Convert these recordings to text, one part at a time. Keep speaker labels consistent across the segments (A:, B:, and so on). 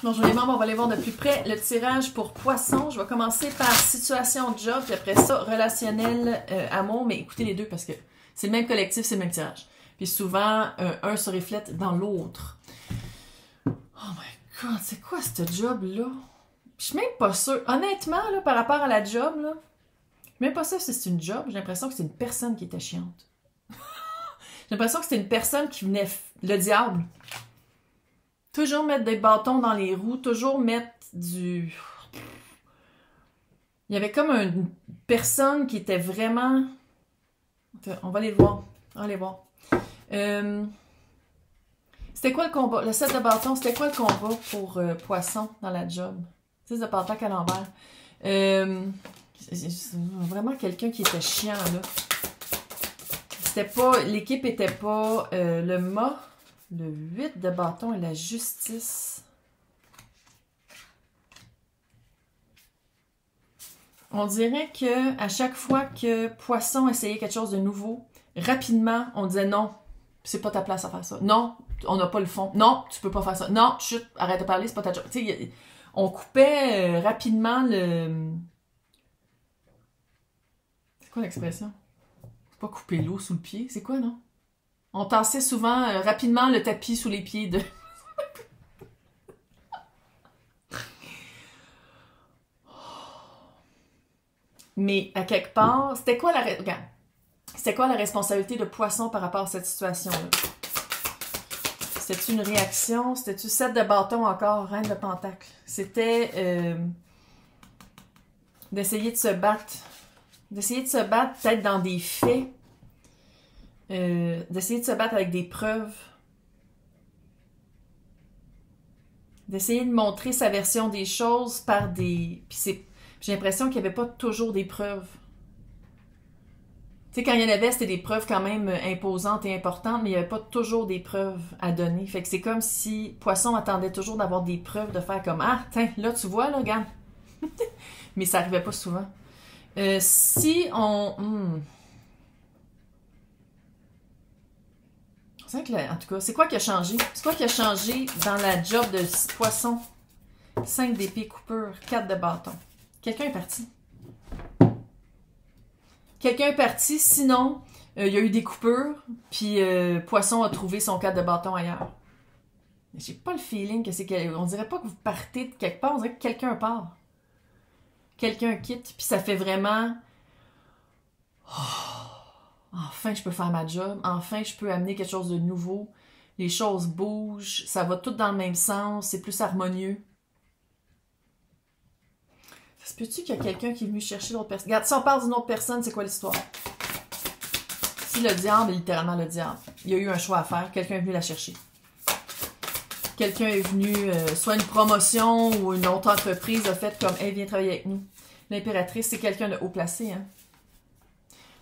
A: Bonjour les membres, on va aller voir de plus près le tirage pour poisson. Je vais commencer par situation de job, puis après ça, relationnel, amour. Mais écoutez les deux parce que c'est le même collectif, c'est le même tirage. Puis souvent, un se reflète dans l'autre. Oh my god, c'est quoi ce job-là? Je suis même pas sûre. Honnêtement, là, par rapport à la job, là, je suis même pas sûre si c'est une job. J'ai l'impression que c'est une personne qui était chiante. J'ai l'impression que c'était une personne qui venait... Le diable. Toujours mettre des bâtons dans les roues, toujours mettre du... Il y avait comme une personne qui était vraiment... On va aller voir. On va aller voir. C'était quoi le combat? Le set de bâtons, c'était quoi le combat pour poisson dans la job? 6 de pentacle à l'envers. Vraiment quelqu'un qui était chiant, là. C'était pas... L'équipe était pas le mât. Le 8 de bâton et la justice. On dirait que à chaque fois que Poisson essayait quelque chose de nouveau, rapidement, on disait non, c'est pas ta place à faire ça. Non, on n'a pas le fond. Non, tu peux pas faire ça. Non, chut, arrête de parler, c'est pas ta job. Tu sais, on coupait rapidement le... C'est quoi l'expression? C'est pas couper l'eau sous le pied, c'est quoi, non? On tassait souvent rapidement le tapis sous les pieds de... Mais à quelque part, c'était quoi la... Regarde. C'était quoi la responsabilité de Poisson par rapport à cette situation-là? C'était une réaction? C'était-tu 7 de bâton encore, reine de pentacle? C'était d'essayer de se battre. D'essayer de se battre peut-être dans des faits. D'essayer de se battre avec des preuves. D'essayer de montrer sa version des choses par des... Puis j'ai l'impression qu'il n'y avait pas toujours des preuves. Tu sais, quand il y en avait, c'était des preuves quand même imposantes et importantes, mais il n'y avait pas toujours des preuves à donner. Fait que c'est comme si Poisson attendait toujours d'avoir des preuves, de faire comme « Ah, tiens, là, tu vois, là, regarde. » Mais ça n'arrivait pas souvent. Si on... C'est vrai que, en tout cas, c'est quoi qui a changé? C'est quoi qui a changé dans la job de Poisson? 5 d'épée, coupure, 4 de bâton. Quelqu'un est parti. Quelqu'un est parti, sinon, il y a eu des coupures, puis Poisson a trouvé son 4 de bâton ailleurs. Mais j'ai pas le feeling que c'est... On dirait pas que vous partez de quelque part, on dirait que quelqu'un part. Quelqu'un quitte, puis ça fait vraiment... Oh. Enfin, je peux faire ma job. Enfin, je peux amener quelque chose de nouveau. Les choses bougent. Ça va tout dans le même sens. C'est plus harmonieux. Ça se peut-tu qu'il y a quelqu'un qui est venu chercher l'autre personne? Regarde, si on parle d'une autre personne, c'est quoi l'histoire? Si le diable est littéralement le diable, il y a eu un choix à faire. Quelqu'un est venu la chercher. Quelqu'un est venu, soit une promotion ou une autre entreprise a fait comme « Hey, viens travailler avec nous ». L'impératrice, c'est quelqu'un de haut placé, hein?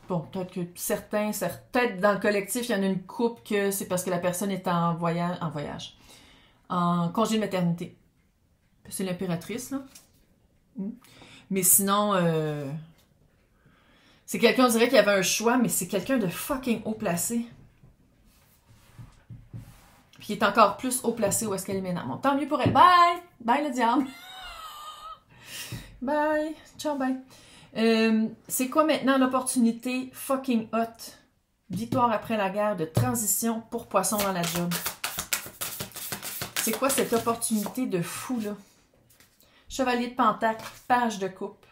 A: Bon, peut-être que certains, peut-être dans le collectif, il y en a une couple que c'est parce que la personne est en voyage, en congé de maternité. C'est l'impératrice, là. Mais sinon, c'est quelqu'un, on dirait qu'il y avait un choix, mais c'est quelqu'un de fucking haut placé. Puis qui est encore plus haut placé où est-ce qu'elle est maintenant. Bon, tant mieux pour elle. Bye! Bye le diable! Bye! Ciao, bye! C'est quoi maintenant l'opportunité fucking hot? Victoire après la guerre de transition pour Poisson dans la job. C'est quoi cette opportunité de fou, là? Chevalier de pentacle, page de coupe,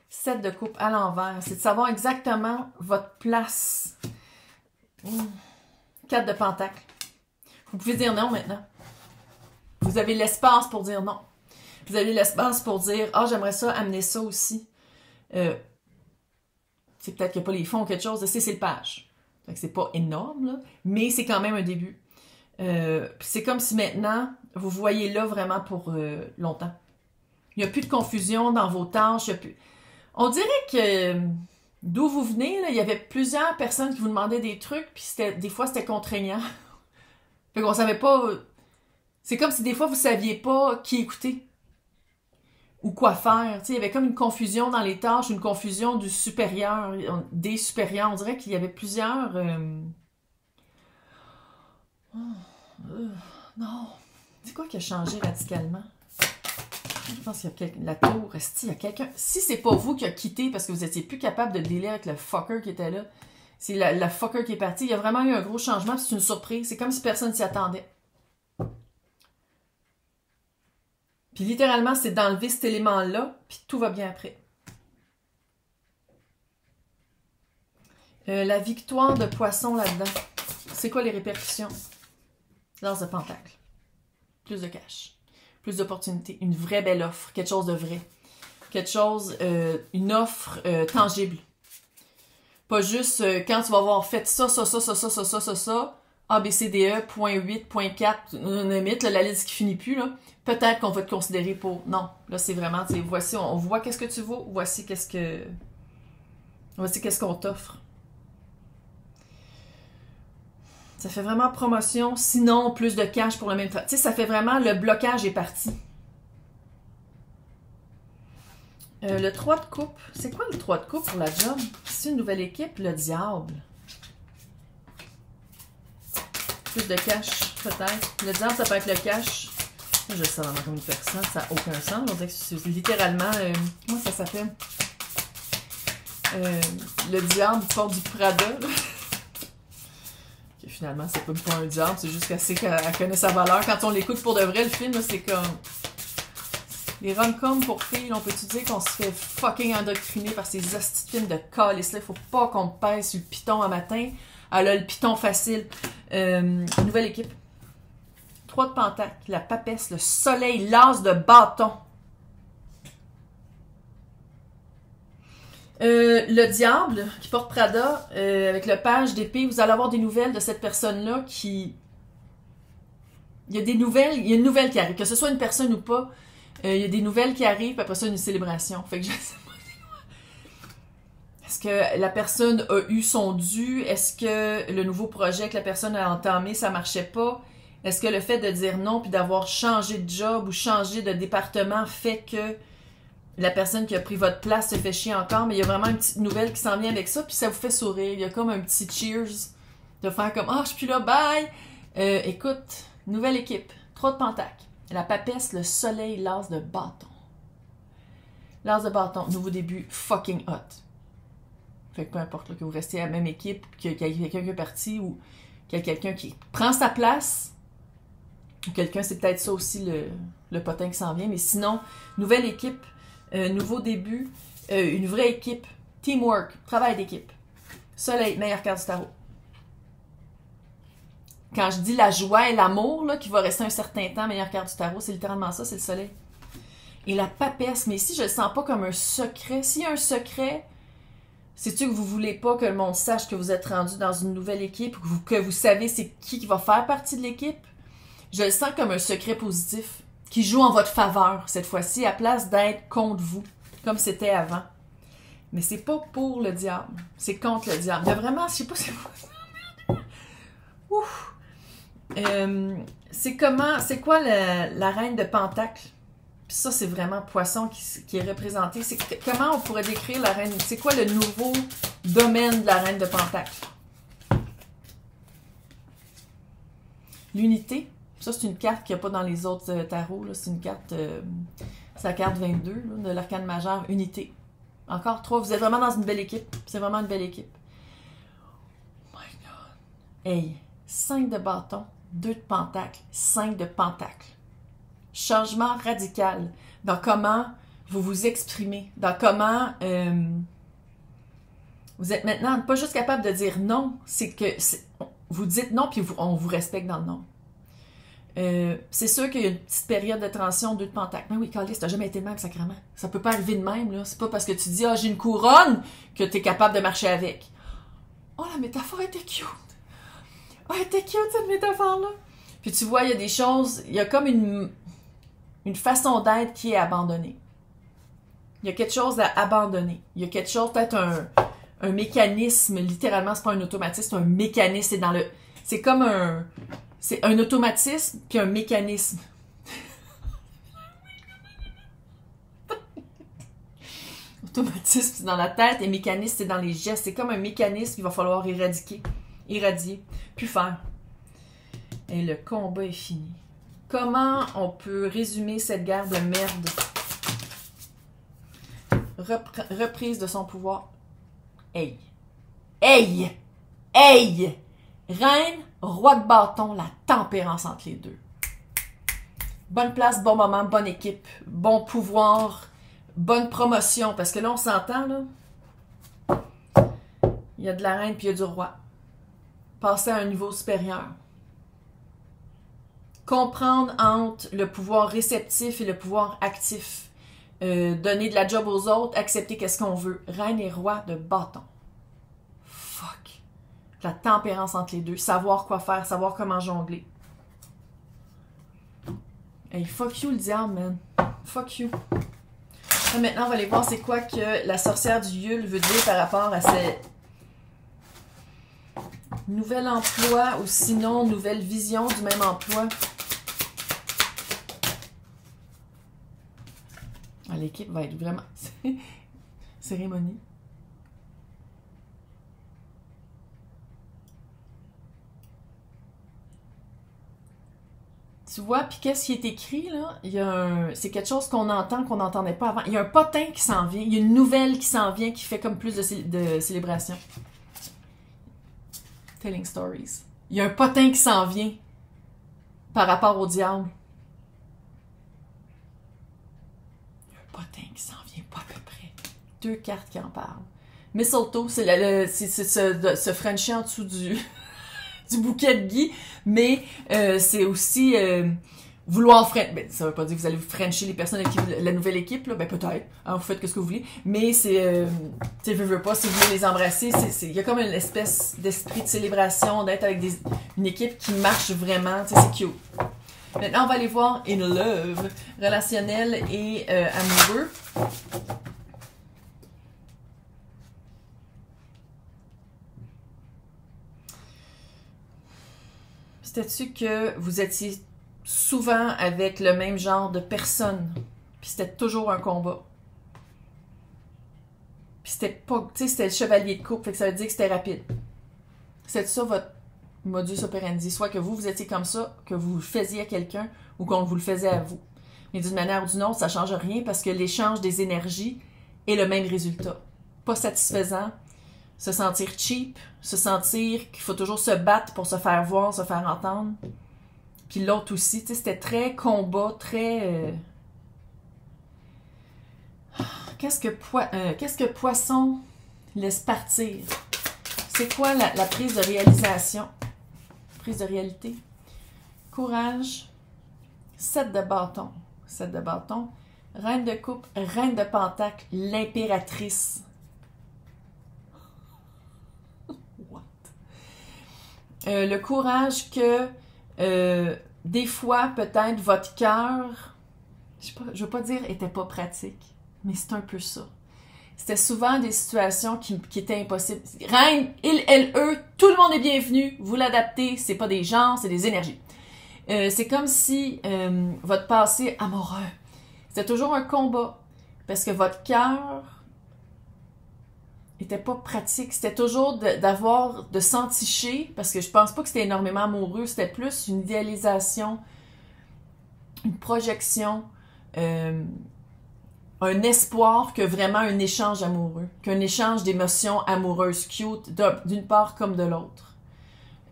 A: 7 de coupe à l'envers. C'est de savoir exactement votre place. 4 de pentacle. Vous pouvez dire non maintenant. Vous avez l'espace pour dire non. Vous avez l'espace pour dire « Ah, j'aimerais ça, amener ça aussi. » C'est peut-être qu'il n'y a pas les fonds ou quelque chose. C'est le page. Fait que c'est pas énorme, là, mais c'est quand même un début. C'est comme si maintenant, vous voyez là vraiment pour longtemps. Il n'y a plus de confusion dans vos tâches. On dirait que d'où vous venez, là, il y avait plusieurs personnes qui vous demandaient des trucs, puis des fois, c'était contraignant. Fait qu'on savait pas... C'est comme si des fois, vous saviez pas qui écouter. Ou quoi faire. T'sais, il y avait comme une confusion dans les tâches, une confusion du supérieur, des supérieurs. On dirait qu'il y avait plusieurs... Non. C'est quoi qui a changé radicalement? Je pense qu'il y a quelqu'un... La tour, est-ce qu'il y a quelqu'un... Si c'est pas vous qui a quitté parce que vous étiez plus capable de dealer avec le fucker qui était là, c'est la fucker qui est partie, il y a vraiment eu un gros changement, c'est une surprise. C'est comme si personne s'y attendait. Puis littéralement, c'est d'enlever cet élément-là, puis tout va bien après. La victoire de poisson là-dedans. C'est quoi les répercussions? L'as de pentacle. Plus de cash. Plus d'opportunités. Une vraie belle offre. Quelque chose de vrai. Quelque chose, une offre tangible. Pas juste quand tu vas avoir fait ça, A, B, C, D, E, point 8, point 4, limite, la liste qui finit plus, là. Peut-être qu'on va te considérer pour... Non, là, c'est vraiment, tu sais, voici, on voit qu'est-ce que tu vaux, voici qu'est-ce qu'on t'offre. Ça fait vraiment promotion, sinon plus de cash pour le même travail. Tu sais, ça fait vraiment, le blocage est parti. Le 3 de coupe, c'est quoi le 3 de coupe pour la job? C'est une nouvelle équipe, le diable. Plus de cash, peut-être. Le diable, ça peut être le cash. Je sais vraiment comme une personne, ça n'a aucun sens. On dirait que c'est littéralement, comment ça s'appelle? Le diable porte du Prada. Finalement, c'est pas un diable, c'est juste qu'elle connaît sa valeur. Quand on l'écoute pour de vrai, le film, c'est comme... Les rom-coms pour filles, on peut-tu dire qu'on se fait fucking endoctriner par ces hosties de films de calice là? Faut pas qu'on te pèse sur le piton un matin. Elle a le piton facile. Nouvelle équipe. 3 de pentacle, la papesse, le soleil, l'as de bâton. Le diable qui porte Prada, avec le page d'épée, vous allez avoir des nouvelles de cette personne-là qui... Il y a une nouvelle qui arrive, que ce soit une personne ou pas, il y a des nouvelles qui arrivent, puis après ça, une célébration. Fait que je sais pas. Est-ce que la personne a eu son dû? Est-ce que le nouveau projet que la personne a entamé, ça marchait pas? Est-ce que le fait de dire non puis d'avoir changé de job ou changé de département fait que la personne qui a pris votre place se fait chier encore? Mais il y a vraiment une petite nouvelle qui s'en vient avec ça, puis ça vous fait sourire. Il y a comme un petit cheers de faire comme « Ah, je suis plus là, bye! » Écoute, nouvelle équipe. 3 de pentacle. La papesse, le soleil, l'as de bâton. L'as de bâton, nouveau début, fucking hot. Fait que peu importe là, que vous restiez à la même équipe, qu'il y a quelqu'un qui est parti ou qu'il y a quelqu'un qui prend sa place, ou quelqu'un, c'est peut-être ça aussi le potin qui s'en vient, mais sinon, nouvelle équipe, nouveau début, une vraie équipe, teamwork, travail d'équipe. Soleil, meilleure carte du tarot. Quand je dis la joie et l'amour, là, qui va rester un certain temps, meilleure carte du tarot, c'est littéralement ça, c'est le soleil. Et la papesse, mais ici, je le sens pas comme un secret. S'il y a un secret, c'est-tu que vous voulez pas que le monde sache que vous êtes rendu dans une nouvelle équipe, que vous savez c'est qui va faire partie de l'équipe? Je le sens comme un secret positif, qui joue en votre faveur, cette fois-ci, à place d'être contre vous, comme c'était avant. Mais c'est pas pour le diable, c'est contre le diable. Il y a vraiment, je sais pas si c'est... Ouf! C'est quoi la reine de pentacle? Puis ça, c'est vraiment poisson qui est représenté. Comment on pourrait décrire la reine? C'est quoi le nouveau domaine de la reine de pentacle? L'unité. Ça, c'est une carte qu'il n'y a pas dans les autres tarots. C'est une carte, c'est la carte 22 là, de l'arcane majeur, unité. Encore 3. Vous êtes vraiment dans une belle équipe. C'est vraiment une belle équipe. Oh my God. Hey, 5 de bâton, 2 de pentacle, 5 de pentacle. Changement radical dans comment vous vous exprimez, dans comment vous êtes maintenant pas juste capable de dire non, c'est que vous dites non puis on vous respecte dans le non. C'est sûr qu'il y a une petite période de transition, 2 de pentacle. Mais oui, Calice, t'as jamais été de même, sacrément. Ça peut pas arriver de même, là. C'est pas parce que tu dis « Ah, j'ai une couronne » que t'es capable de marcher avec. Oh, la métaphore était cute! Oh, elle était cute, cette métaphore-là! Puis tu vois, il y a des choses, il y a comme une façon d'être qui est abandonnée. Il y a quelque chose à abandonner. Il y a quelque chose, peut-être un mécanisme, littéralement, c'est pas un automatisme, c'est un mécanisme, c'est comme c'est un automatisme puis un mécanisme. Automatisme, c'est dans la tête et mécanisme, c'est dans les gestes. C'est comme un mécanisme qu'il va falloir irradier, plus faire. Et le combat est fini. Comment on peut résumer cette guerre de merde? Reprise de son pouvoir. Hey! Hey! Hey! Reine, roi de bâton, la tempérance entre les deux. Bonne place, bon moment, bonne équipe, bon pouvoir, bonne promotion. Parce que là, on s'entend, là. Il y a de la reine puis il y a du roi. Passer à un niveau supérieur. Comprendre entre le pouvoir réceptif et le pouvoir actif. Donner de la job aux autres, accepter qu'est-ce qu'on veut. Reine et roi de bâton. Fuck. La tempérance entre les deux. Savoir quoi faire, savoir comment jongler. Hey, fuck you le diable, man. Fuck you. Là, maintenant, on va aller voir c'est quoi que la sorcière du Yule veut dire par rapport à cette nouvel emploi ou sinon nouvelle vision du même emploi. Ah, l'équipe va être vraiment... cérémonie. Tu vois, puis qu'est-ce qui est écrit, là? Il y a c'est quelque chose qu'on entend, qu'on n'entendait pas avant. Il y a un potin qui s'en vient. Il y a une nouvelle qui s'en vient qui fait comme plus de célébration. Telling stories. Il y a un potin qui s'en vient par rapport au diable. Il y a un potin qui s'en vient, pas à peu près. 2 cartes qui en parlent. Mistletoe, c'est se frencher en dessous du... du bouquet de Guy, mais c'est aussi vouloir frencher. Ben, ça veut pas dire que vous allez vous frencher les personnes avec qui la nouvelle équipe, là, ben peut-être, hein, vous faites ce que vous voulez, mais c'est, tu sais, veux pas, si vous voulez les embrasser, il y a comme une espèce d'esprit de célébration, d'être avec une équipe qui marche vraiment, tu sais, c'est cute. Maintenant, on va aller voir in love, relationnel et amoureux. C'était-tu que vous étiez souvent avec le même genre de personne, puis c'était toujours un combat. Puis c'était pas, tu sais, c'était le chevalier de coupe, fait que ça veut dire que c'était rapide. C'est ça votre modus operandi, soit que vous étiez comme ça, que vous le faisiez à quelqu'un, ou qu'on vous le faisait à vous. Mais d'une manière ou d'une autre, ça change rien parce que l'échange des énergies est le même résultat. Pas satisfaisant, se sentir cheap, se sentir qu'il faut toujours se battre pour se faire voir, se faire entendre. Puis l'autre aussi, tu sais, c'était très combat, très... Qu'est-ce que Poisson laisse partir? C'est quoi la prise de réalisation? Prise de réalité? Courage. 7 de bâton. 7 de bâton. Reine de coupe, reine de pentacle, l'impératrice. What? Le courage que des fois, peut-être, votre cœur, je veux pas dire était pas pratique, mais c'est un peu ça. C'était souvent des situations qui étaient impossibles. Reine, il, elle, eux, tout le monde est bienvenu, vous l'adaptez, c'est pas des genres, c'est des énergies. C'est comme si votre passé amoureux, c'était toujours un combat, parce que votre cœur était pas pratique. C'était toujours de s'enticher, parce que je pense pas que c'était énormément amoureux, c'était plus une idéalisation, une projection, un espoir que vraiment un échange amoureux, qu'un échange d'émotions amoureuses, cute, d'une part comme de l'autre.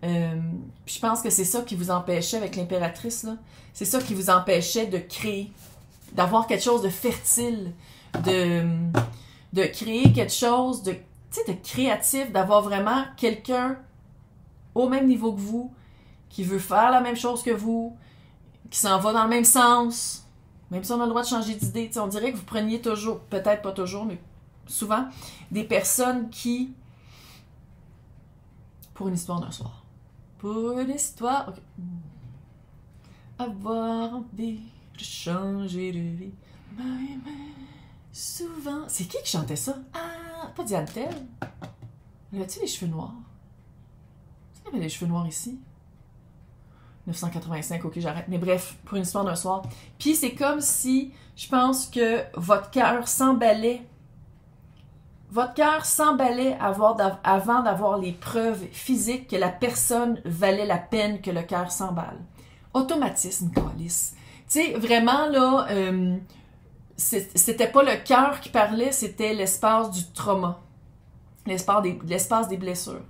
A: Puis je pense que c'est ça qui vous empêchait avec l'impératrice, là. C'est ça qui vous empêchait de créer, d'avoir quelque chose de fertile, de créer quelque chose de créatif, d'avoir vraiment quelqu'un au même niveau que vous, qui veut faire la même chose que vous, qui s'en va dans le même sens, même si on a le droit de changer d'idée. On dirait que vous preniez toujours, peut-être pas toujours, mais souvent, des personnes qui, pour une histoire d'un soir, pour une histoire, ok, avoir envie de changer de vie, souvent, c'est qui chantait ça? Ah, pas Diane Tell. Avait-tu les cheveux noirs? Tu avait les cheveux noirs ici? 985, ok, j'arrête. Mais bref, pour une histoire d'un soir. Puis c'est comme si, je pense que votre cœur s'emballait. Votre cœur s'emballait avant d'avoir les preuves physiques que la personne valait la peine que le cœur s'emballe. Automatisme, calice. Tu sais, vraiment, là, c'était pas le cœur qui parlait, c'était l'espace du trauma. L'espace des blessures.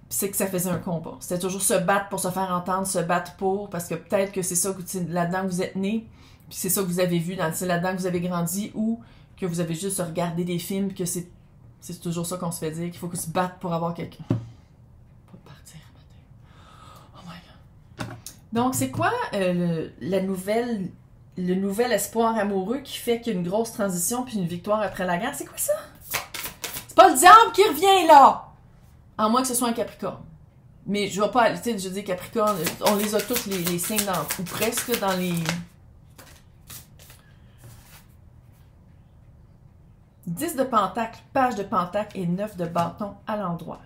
A: C'est que ça faisait un combat. C'était toujours se battre pour se faire entendre, se battre pour, parce que peut-être que c'est ça, là-dedans que vous êtes né, puis c'est ça que vous avez vu, c'est là-dedans que vous avez grandi, ou que vous avez juste regardé des films, que c'est toujours ça qu'on se fait dire, qu'il faut qu'on se batte pour avoir quelqu'un. Pas partir matin. Oh my God. Donc, c'est quoi le nouvel espoir amoureux qui fait qu'il y a une grosse transition puis une victoire après la guerre? C'est quoi ça? C'est pas le diable qui revient, là! À moins que ce soit un Capricorne. Mais je vais pas aller, tu sais, je dis Capricorne, on les a tous les signes ou presque dans les... 10 de pentacle, page de pentacle et 9 de bâton à l'endroit.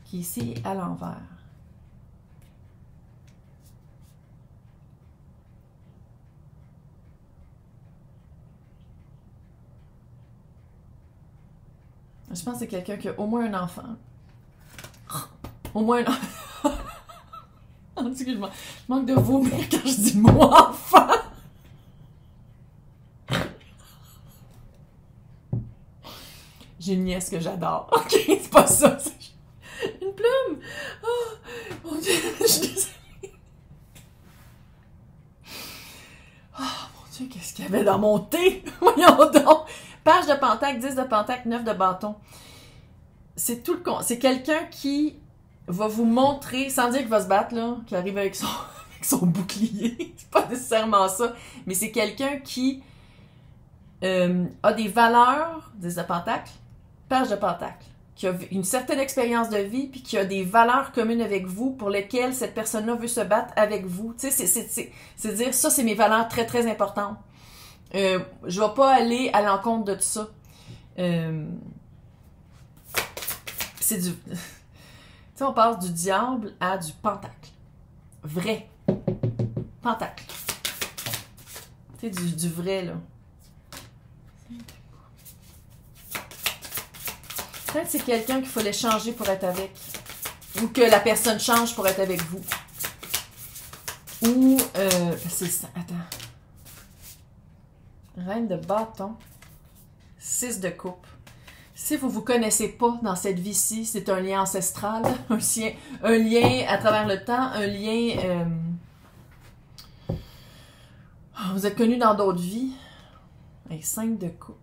A: Qui ici est à l'envers. Je pense que c'est quelqu'un qui a au moins un enfant. Au moins un enfant. Excuse-moi. Je manque de vomir quand je dis mot enfant. J'ai une nièce que j'adore. Ok, c'est pas ça. C'est une plume. Oh, mon Dieu, je suis désolée. Oh, mon Dieu, qu'est-ce qu'il y avait dans mon thé? Voyons donc. Page de pentacle, 10 de pentacle, 9 de bâton. C'est tout le con. C'est quelqu'un qui va vous montrer, sans dire qu'il va se battre, là, qui arrive avec son bouclier. C'est pas nécessairement ça. Mais c'est quelqu'un qui a des valeurs, 10 de pentacle, page de pentacle, qui a une certaine expérience de vie, puis qui a des valeurs communes avec vous pour lesquelles cette personne-là veut se battre avec vous. Tu sais, c'est dire, ça, c'est mes valeurs très, très importantes. Je vais pas aller à l'encontre de tout ça. C'est du... Tu sais, on passe du diable à du pentacle. Vrai. Pentacle. Tu sais, du vrai, là. Peut-être que c'est quelqu'un qu'il fallait changer pour être avec. Ou que la personne change pour être avec vous. Ou... c'est ça. Attends. Reine de bâton. 6 de coupe. Si vous ne vous connaissez pas dans cette vie-ci, c'est un lien ancestral, un lien à travers le temps, un lien... vous êtes connus dans d'autres vies. Et 5 de coupe.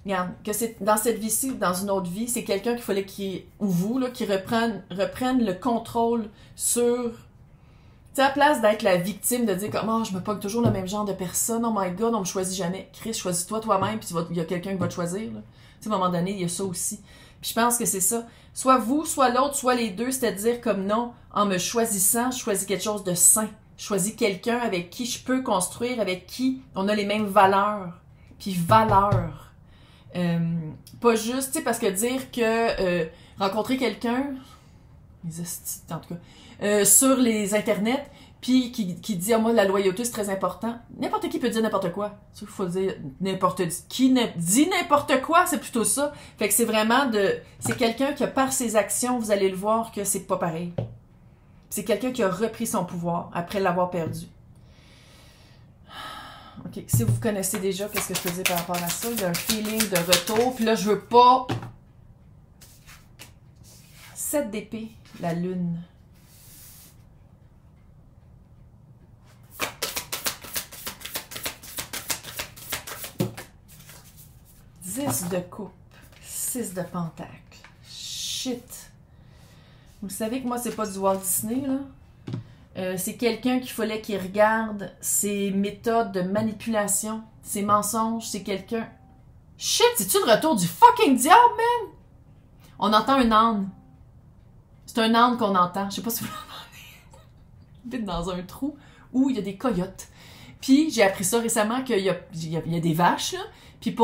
A: Regarde, que c'est dans cette vie-ci, dans une autre vie, c'est quelqu'un qu'il fallait ou vous, là, qui reprenne le contrôle sur... Tu sais, à la place d'être la victime, de dire comme, oh, je me pogne toujours le même genre de personne, oh my God, on me choisit jamais. Chris, choisis-toi toi-même, puis il y a quelqu'un qui va te choisir. Là. Tu sais, à un moment donné, il y a ça aussi. Puis je pense que c'est ça. Soit vous, soit l'autre, soit les deux, c'est-à-dire comme non, en me choisissant, je choisis quelque chose de sain. Je choisis quelqu'un avec qui je peux construire, avec qui on a les mêmes valeurs. Puis valeurs. Pas juste, tu sais, parce que dire que rencontrer quelqu'un, en tout cas, sur les internets, puis qui dit, moi, la loyauté, c'est très important. N'importe qui peut dire n'importe quoi. Il faut dire n'importe qui dit n'importe quoi, c'est plutôt ça. Fait que c'est vraiment c'est quelqu'un qui, par ses actions, vous allez le voir que c'est pas pareil. C'est quelqu'un qui a repris son pouvoir après l'avoir perdu. OK. Si vous connaissez déjà, qu'est-ce que je peux dire par rapport à ça? Il y a un feeling de retour. Puis là, je veux pas... 7 d'épée, la lune. Dix de coupe. 6 de pentacle. Shit. Vous savez que moi, c'est pas du Walt Disney, là. C'est quelqu'un qu'il fallait qu'il regarde ses méthodes de manipulation, ses mensonges. C'est quelqu'un... Shit, c'est-tu le retour du fucking diable, man? On entend un âne. C'est un âne qu'on entend. Je sais pas si vous l'entendez. Il vit dans un trou où il y a des coyotes. Puis, j'ai appris ça récemment qu'il y a des vaches, là. Puis,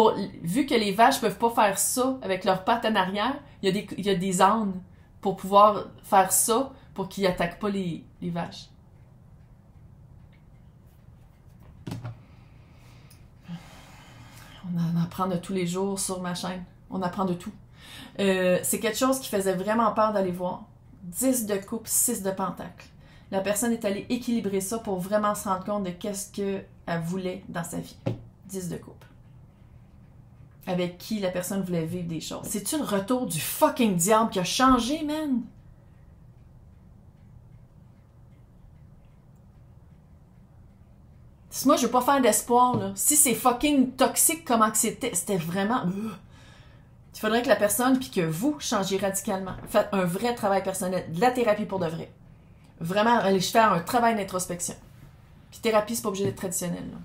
A: vu que les vaches peuvent pas faire ça avec leurs pattes en arrière, il y a des ânes pour pouvoir faire ça, pour qu'ils attaquent pas les vaches. On en apprend de tous les jours sur ma chaîne. On apprend de tout. C'est quelque chose qui faisait vraiment peur d'aller voir. 10 de coupe, 6 de pentacle. La personne est allée équilibrer ça pour vraiment se rendre compte de qu'est-ce qu'elle voulait dans sa vie. 10 de coupe. Avec qui la personne voulait vivre des choses. C'est-tu le retour du fucking diable qui a changé, man? Si moi, je veux pas faire d'espoir, là. Si c'est fucking toxique, comment que c'était vraiment... Il faudrait que la personne, puis que vous, changiez radicalement. Faites un vrai travail personnel, de la thérapie pour de vrai. Vraiment, allez faire un travail d'introspection. Puis thérapie, c'est pas obligé d'être traditionnel, là.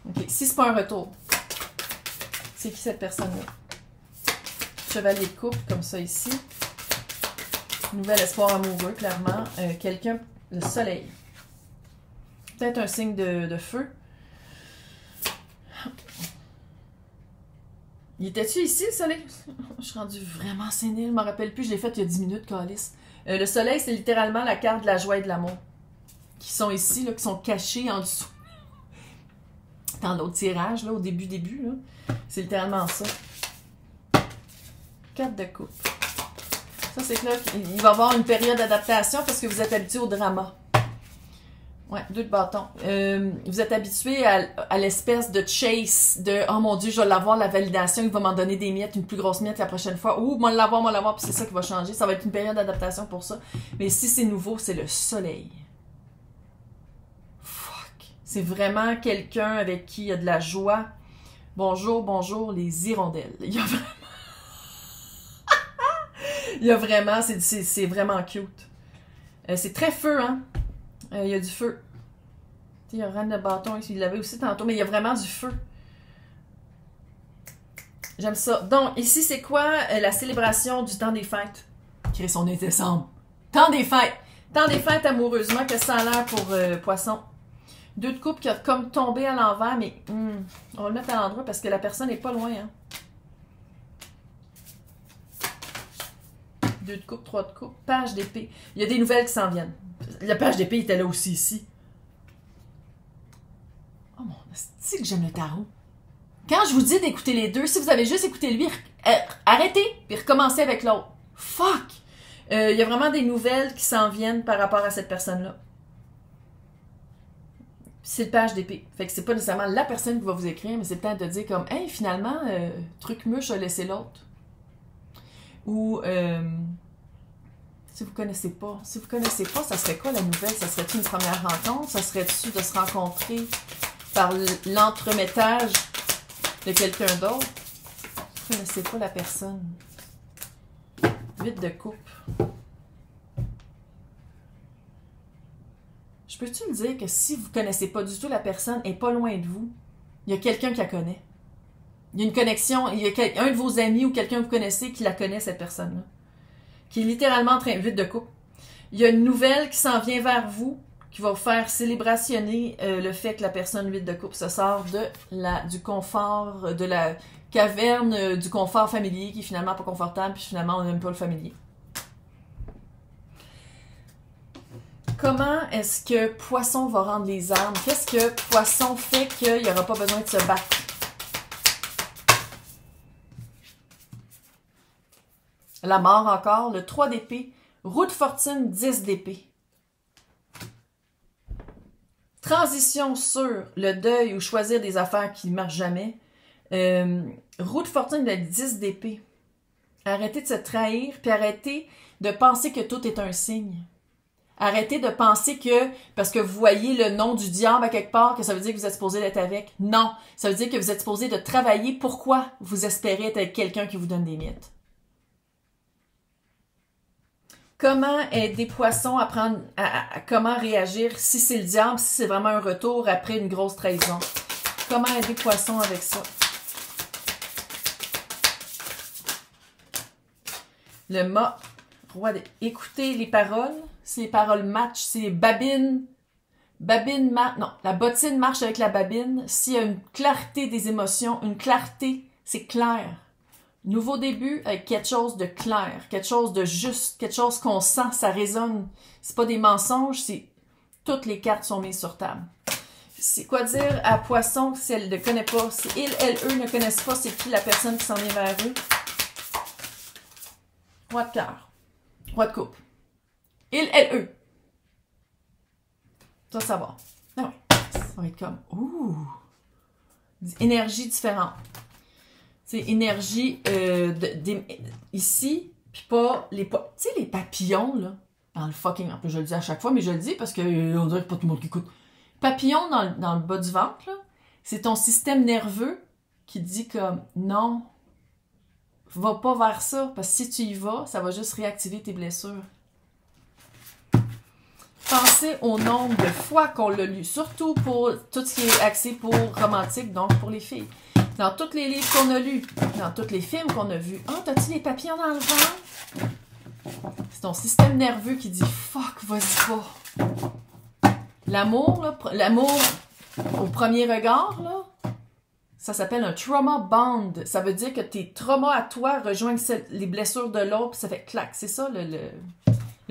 A: OK, si c'est pas un retour, c'est qui cette personne-là? Chevalier de coupe, comme ça ici. Nouvel espoir amoureux, clairement. Quelqu'un, le soleil. Peut-être un signe de feu. Il était-tu ici, le soleil? Je suis rendue vraiment sénile, je me rappelle plus, je l'ai fait il y a 10 minutes, câlisse. Le soleil, c'est littéralement la carte de la joie et de l'amour. Qui sont ici, là, qui sont cachés en dessous. Dans l'autre tirage, là, au début, là. C'est littéralement ça. 4 de coupe. Ça, c'est que là, il va y avoir une période d'adaptation parce que vous êtes habitué au drama. Ouais, 2 de bâton. Vous êtes habitué à l'espèce de chase, de « Oh mon Dieu, je vais l'avoir, la validation, il va m'en donner des miettes, une plus grosse miette la prochaine fois. Ouh, moi l'avoir, puis c'est ça qui va changer. » Ça va être une période d'adaptation pour ça. Mais si c'est nouveau, c'est le soleil. Fuck. C'est vraiment quelqu'un avec qui il y a de la joie. Bonjour, bonjour, les hirondelles. Il y a vraiment... il y a vraiment... C'est vraiment cute. C'est très feu, hein? Il y a du feu. Il y a un de bâton ici. Il l'avait aussi tantôt, mais il y a vraiment du feu. J'aime ça. Donc, ici, c'est quoi la célébration du temps des fêtes? Chris, on est décembre. Temps des fêtes. Temps des fêtes amoureusement, que ça a l'air pour Poisson. 2 de coupe qui a comme tombé à l'envers, mais on va le mettre à l'endroit parce que la personne n'est pas loin. Hein. 2 de coupe, 3 de coupe, page d'épée. Il y a des nouvelles qui s'en viennent. La page d'épée était là aussi, ici. Oh mon, c'est que j'aime le tarot. Quand je vous dis d'écouter les deux, si vous avez juste écouté lui, arrêtez, puis recommencez avec l'autre. Fuck! Il y a vraiment des nouvelles qui s'en viennent par rapport à cette personne-là. C'est le page d'épée. Fait que c'est pas nécessairement la personne qui va vous écrire, mais c'est peut-être de dire comme, hey, finalement, truc mûche a laissé l'autre. Ou... si vous connaissez pas, ça serait quoi la nouvelle? Ça serait-tu une première rencontre? Ça serait-tu de se rencontrer par l'entremettage de quelqu'un d'autre? Vous connaissez pas la personne. 8 de coupe. Je peux-tu me dire que si vous connaissez pas du tout la personne, elle est pas loin de vous, il y a quelqu'un qui la connaît. Il y a une connexion, il y a un de vos amis ou quelqu'un que vous connaissez qui la connaît, cette personne-là. Qui est littéralement en train, 8 de coupe. Il y a une nouvelle qui s'en vient vers vous, qui va vous faire célébrationner le fait que la personne 8 de coupe se sort du confort, de la caverne, du confort familier, qui est finalement pas confortable, puis finalement on n'aime pas le familier. Comment est-ce que Poisson va rendre les armes? Qu'est-ce que Poisson fait qu'il n'y aura pas besoin de se battre? La mort encore, le 3 d'épée, roue de fortune, 10 d'épée. Transition sur le deuil ou choisir des affaires qui ne marchent jamais. Roue de fortune, le 10 d'épée. Arrêtez de se trahir, puis arrêtez de penser que tout est un signe. Arrêtez de penser que, parce que vous voyez le nom du diable à quelque part, que ça veut dire que vous êtes supposé d'être avec. Non, ça veut dire que vous êtes supposé de travailler. Pourquoi vous espérez être avec quelqu'un qui vous donne des miettes? Comment aider Poisson à prendre, comment réagir si c'est le diable, si c'est vraiment un retour après une grosse trahison? Comment aider Poisson avec ça? Le mât, roi de... Écoutez les paroles. Si les paroles matchent, si les babines non, la bottine marche avec la babine. S'il y a une clarté des émotions, une clarté, c'est clair. Nouveau début avec quelque chose de clair, quelque chose de juste, quelque chose qu'on sent, ça résonne. C'est pas des mensonges, c'est toutes les cartes sont mises sur table. c'est quoi dire à Poisson si elle ne connaît pas, si ils, elles, eux ne connaissent pas c'est qui la personne qui s'en vient vers eux? Roi de cœur. Roi de coupe. Ils, elles, eux. Tu vas savoir. Ah ouais. Ça va être comme, ouh! Énergie différente. C'est énergie ici, puis pas les... Tu sais, les papillons, là, dans le fucking... En plus, je le dis à chaque fois, mais je le dis parce que on dirait que pas tout le monde qui écoute. Papillon dans le bas du ventre, là, c'est ton système nerveux qui dit comme, non, va pas vers ça, parce que si tu y vas, ça va juste réactiver tes blessures. Pensez au nombre de fois qu'on l'a lu, surtout pour tout ce qui est axé pour romantique, donc pour les filles. Dans tous les livres qu'on a lus, dans tous les films qu'on a vus. Ah, t'as-tu les papillons dans le ventre? C'est ton système nerveux qui dit « Fuck, vas-y pas ». L'amour, là, l'amour au premier regard, là, ça s'appelle un trauma bond. Ça veut dire que tes traumas à toi rejoignent les blessures de l'autre, puis ça fait clac. C'est ça le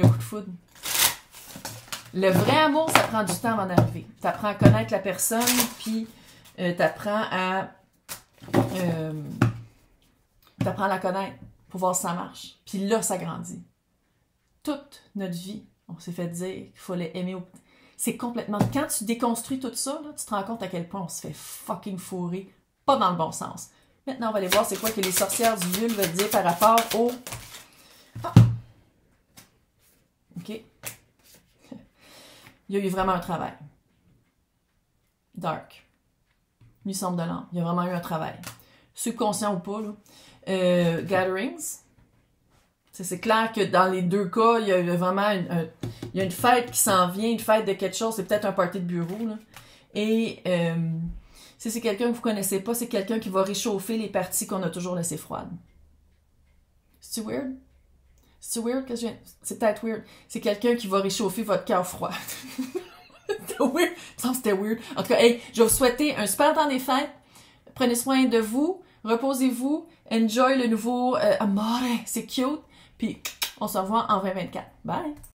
A: coup de foudre. Le vrai amour, ça prend du temps avant d'arriver. Tu apprends à connaître la personne, puis tu apprends à la connaître pour voir si ça marche. Puis là, ça grandit. Toute notre vie, on s'est fait dire qu'il fallait aimer. C'est complètement... Quand tu déconstruis tout ça, là, tu te rends compte à quel point on se fait fucking fourrer. Pas dans le bon sens. Maintenant, on va aller voir c'est quoi que les sorcières du vieux veulent dire par rapport au... Ah. OK. Il y a eu vraiment un travail. Dark. Nuit sombre de l'âme. Il y a vraiment eu un travail. Subconscient ou pas, là. Gatherings. C'est clair que dans les deux cas, il y a vraiment il y a une fête qui s'en vient, une fête de quelque chose. C'est peut-être un party de bureau, là. Et si c'est quelqu'un que vous connaissez pas, c'est quelqu'un qui va réchauffer les parties qu'on a toujours laissées froides. C'est-tu weird? C'est weird que c'est peut-être weird. C'est quelqu'un qui va réchauffer votre cœur froid. C'était weird. Il me semble que c'était weird. En tout cas, hey, je vais vous souhaiter un super temps des fêtes. Prenez soin de vous. Reposez-vous. Enjoy le nouveau Amore. C'est cute. Puis, on se revoit en 2024. Bye!